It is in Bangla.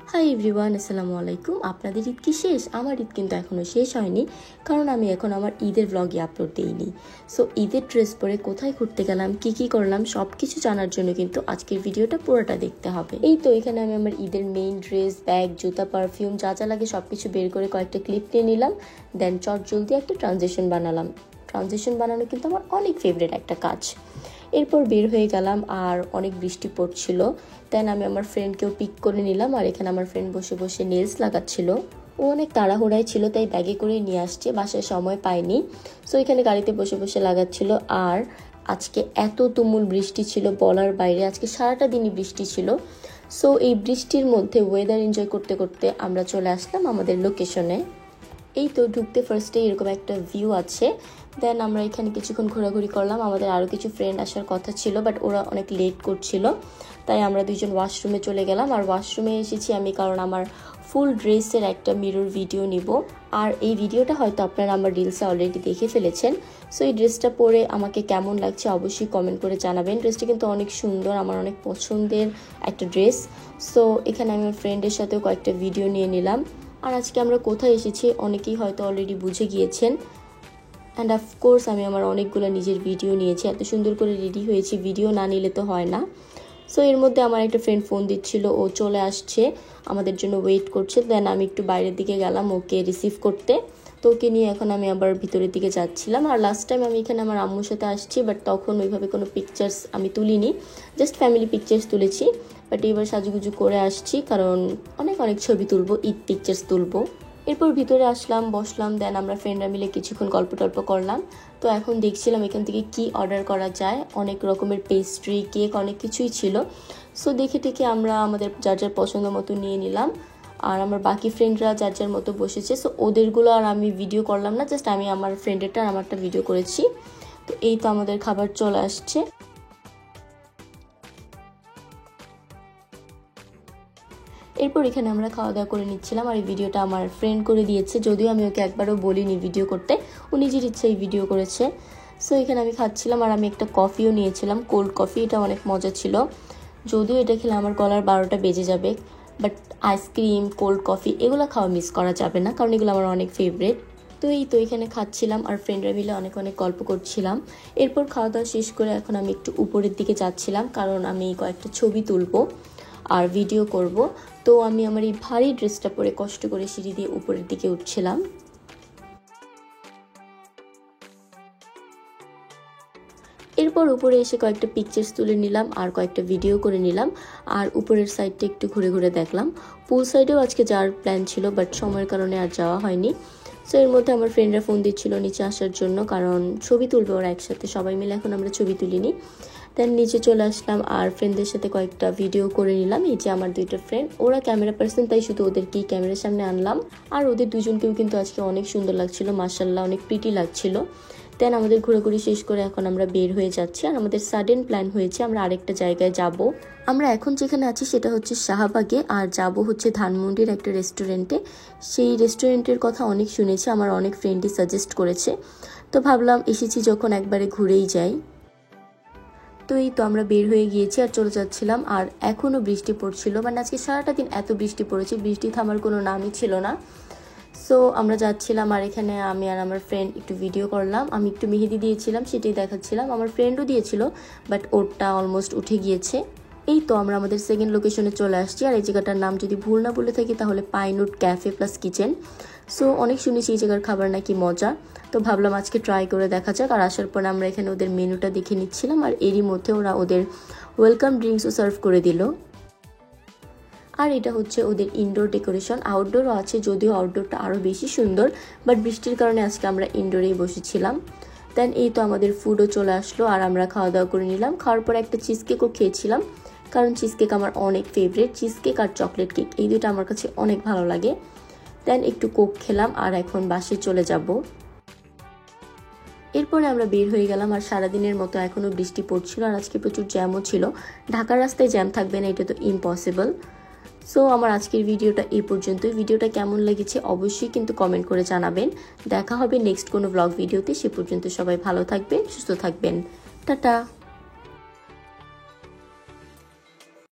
হাই এভরিওয়ান, আসসালামু আলাইকুম। আপনাদের ঈদ কি শেষ? আমার ঈদ কিন্তু এখনও শেষ হয়নি, কারণ আমি এখন আমার ঈদের ব্লগই আপলোড দিইনি। সো ঈদের ড্রেস পরে কোথায় ঘুরতে গেলাম, কি করলাম, সব কিছু জানার জন্য কিন্তু আজকের ভিডিওটা পুরোটা দেখতে হবে। এই তো এখানে আমি আমার ঈদের মেইন ড্রেস, ব্যাগ, জুতা, পারফিউম যা যা লাগে সব কিছু বের করে কয়েকটা ক্লিপ নিয়ে নিলাম। দেন জলদি একটা ট্রানজিশন বানালাম। ট্রানজিশন বানানো কিন্তু আমার অনেক ফেভারিট একটা কাজ। এরপর বের হয়ে গেলাম, আর অনেক বৃষ্টি পড়ছিল। দেন আমি আমার ফ্রেন্ডকেও পিক করে নিলাম, আর এখানে আমার ফ্রেন্ড বসে বসে নেলস লাগাচ্ছিল। ও অনেক তাড়াহুড়ায় ছিল, তাই ব্যাগে করে নিয়ে আসছে, বাসায় সময় পাইনি। সো এখানে গাড়িতে বসে বসে লাগাচ্ছিল। আর আজকে এত তুমুল বৃষ্টি ছিল বলার বাইরে, আজকে সারাটা দিনই বৃষ্টি ছিল। সো এই বৃষ্টির মধ্যে ওয়েদার এনজয় করতে করতে আমরা চলে আসলাম আমাদের লোকেশনে। এই তো ঢুকতে ফার্স্টে এরকম একটা ভিউ আছে। দেন আমরা এখানে কিছুক্ষণ ঘোরাঘুরি করলাম। আমাদের আরও কিছু ফ্রেন্ড আসার কথা ছিল, বাট ওরা অনেক লেট করছিল, তাই আমরা দুজন ওয়াশরুমে চলে গেলাম। আর ওয়াশরুমে এসেছি আমি কারণ আমার ফুল ড্রেসের একটা মিরর ভিডিও নিব। আর এই ভিডিওটা হয়তো আপনারা আমার রিলসে অলরেডি দেখে ফেলেছেন। সো এই ড্রেসটা পরে আমাকে কেমন লাগছে অবশ্যই কমেন্ট করে জানাবেন। ড্রেসটা কিন্তু অনেক সুন্দর, আমার অনেক পছন্দের একটা ড্রেস। সো এখানে আমি আমার ফ্রেন্ডের সাথেও কয়েকটা ভিডিও নিয়ে নিলাম। আর আজকে আমরা কোথায় এসেছি অনেকেই হয়তো অলরেডি বুঝে গিয়েছেন। অ্যান্ড অফকোর্স আমি আমার অনেকগুলো নিজের ভিডিও নিয়েছি, এত সুন্দর করে রেডি হয়েছি, ভিডিও না নিলে তো হয় না। সো এর মধ্যে আমার একটা ফ্রেন্ড ফোন দিচ্ছিল, ও চলে আসছে, আমাদের জন্য ওয়েট করছে। দেন আমি একটু বাইরের দিকে গেলাম ওকে রিসিভ করতে। তো ওকে নিয়ে এখন আমি আবার ভিতরের দিকে যাচ্ছিলাম। আর লাস্ট টাইম আমি এখানে আমার আম্মুর সাথে আসছি, বাট তখন ওইভাবে কোনো পিকচার্স আমি তুলিনি, জাস্ট ফ্যামিলি পিকচার্স তুলেছি। বাট এবার সাজুগুজু করে আসছি, কারণ অনেক ছবি তুলবো, ঈদ পিকচার্স তুলবো। এরপর ভিতরে আসলাম, বসলাম। দেন আমরা ফ্রেন্ডরা মিলে কিছুক্ষণ গল্প টল্প করলাম। তো এখন দেখছিলাম এখান থেকে কি অর্ডার করা যায়। অনেক রকমের পেস্ট্রি, কেক, অনেক কিছুই ছিল। সো দেখে টেকে আমরা আমাদের যার যার পছন্দ মতো নিয়ে নিলাম। আর আমার বাকি ফ্রেন্ডরা যার যার মতো বসেছে। সো ওদেরগুলো আর আমি ভিডিও করলাম না, জাস্ট আমি আমার ফ্রেন্ডেরটা আর আমারটা ভিডিও করেছি। তো এই তো আমাদের খাবার চলে আসছে। এরপর এখানে আমরা খাওয়া দাওয়া করে নিচ্ছিলাম। আর এই ভিডিওটা আমার ফ্রেন্ড করে দিয়েছে, যদিও আমি ওকে একবারও বলিনি ভিডিও করতে, ও নিজের ইচ্ছাই ভিডিও করেছে। সো এখানে আমি খাচ্ছিলাম, আর আমি একটা কফিও নিয়েছিলাম, কোল্ড কফি। এটা অনেক মজা ছিল, যদিও এটা খেলে আমার গলার 12টা বেজে যাবে। বাট আইসক্রিম, কোল্ড কফি এগুলো খাওয়া মিস করা যাবে না, কারণ এগুলো আমার অনেক ফেভারিট। তো এই তো এখানে খাচ্ছিলাম, আর ফ্রেন্ডরা মিলে অনেক গল্প করছিলাম। এরপর খাওয়া দাওয়া শেষ করে এখন আমি একটু উপরের দিকে যাচ্ছিলাম, কারণ আমি কয়েকটা ছবি তুলবো আর ভিডিও করব। তো আমি আমার এই ভারী ড্রেসটা পরে কষ্ট করে সিঁড়ি দিয়ে উপরের দিকে উঠছিলাম। এরপর উপরে এসে কয়েকটা পিকচার্স তুলে নিলাম আর কয়েকটা ভিডিও করে নিলাম। আর উপরের সাইডটা একটু ঘুরে ঘুরে দেখলাম। পুল সাইডেও আজকে যাওয়ার প্ল্যান ছিল, বাট সময়ের কারণে আর যাওয়া হয়নি। সো এর মধ্যে আমার ফ্রেন্ডরা ফোন দিচ্ছিল নিচে আসার জন্য, কারণ ছবি তুলবে ওরা একসাথে, সবাই মিলে এখন আমরা ছবি তুলিনি। দেন নিচে চলে আসলাম আর ফ্রেন্ডদের সাথে কয়েকটা ভিডিও করে নিলাম। এই যে আমার দুইটা ফ্রেন্ড, ওরা ক্যামেরা পার্সন, তাই শুধু ওদেরকেই ক্যামেরার সামনে আনলাম। আর ওদের দুজনকেও কিন্তু আজকে অনেক সুন্দর লাগছিল, মাশাআল্লাহ, অনেক প্রিটি লাগছিল। দেন আমাদের ঘোরাঘুরি শেষ করে এখন আমরা বের হয়ে যাচ্ছি। আর আমাদের সাডেন প্ল্যান হয়েছে আমরা আরেকটা জায়গায় যাব। আমরা এখন যেখানে আছি সেটা হচ্ছে শাহবাগে, আর যাব হচ্ছে ধানমন্ডির একটা রেস্টুরেন্টে। সেই রেস্টুরেন্টের কথা অনেক শুনেছি, আমার অনেক ফ্রেন্ডই সাজেস্ট করেছে। তো ভাবলাম এসেছি যখন একবারে ঘুরেই যাই। তো এই তো আমরা বের হয়ে গিয়েছি আর চলে যাচ্ছিলাম। আর এখনও বৃষ্টি পড়ছিল, মানে আজকে সারাটা দিন এত বৃষ্টি পড়েছে, বৃষ্টি থামার কোনো নামই ছিল না। সো আমরা যাচ্ছিলাম, আর এখানে আমি আর আমার ফ্রেন্ড একটু ভিডিও করলাম। আমি একটু মেহেদি দিয়েছিলাম, সেটাই দেখাচ্ছিলাম। আমার ফ্রেন্ডও দিয়েছিল, বাট ওরটা অলমোস্ট উঠে গিয়েছে। এই তো আমরা আমাদের সেকেন্ড লোকেশনে চলে আসছি। আর এই জায়গাটার নাম যদি ভুল না বলে থাকি তাহলে pinewood cafe plus kitchen. So অনেক শুনেছি এই জায়গার খাবার নাকি মজা, তো ভাবলাম আজকে ট্রাই করে দেখা যাক। আর আসার পর আমরা এখানে ওদের মেনুটা দেখে নিচ্ছিলাম, আর এরই মধ্যে ওরা ওদের ওয়েলকাম ড্রিঙ্কসও সার্ভ করে দিল। আর এটা হচ্ছে ওদের ইনডোর ডেকোরেশন, আউটডোরও আছে, যদিও আউটডোরটা আরও বেশি সুন্দর, বাট বৃষ্টির কারণে আজকে আমরা ইনডোরেই বসেছিলাম। দেন এই তো আমাদের ফুডও চলে আসলো, আর আমরা খাওয়া দাওয়া করে নিলাম। খাওয়ার পর একটা চিজ কেকও খেয়েছিলাম, কারণ চিজ কেক আমার অনেক ফেভারিট। চিজ কেক আর চকলেট কেক এই দুটো আমার কাছে অনেক ভালো লাগে। দেন একটু কোক খেলাম, আর এখন বাসে চলে যাব। এরপরে আমরা বের হয়ে গেলাম। আর সারাদিনের মতো এখনও বৃষ্টি পড়ছিল, আর আজকে প্রচুর জ্যামও ছিল। ঢাকার রাস্তায় জ্যাম থাকবে না এটা তো ইম্পসিবল। সো আমার আজকের ভিডিওটা এই পর্যন্তই। ভিডিওটা কেমন লেগেছে অবশ্যই কিন্তু কমেন্ট করে জানাবেন। দেখা হবে নেক্সট কোনো ব্লগ ভিডিওতে। সে পর্যন্ত সবাই ভালো থাকবেন, সুস্থ থাকবেন। টাটা।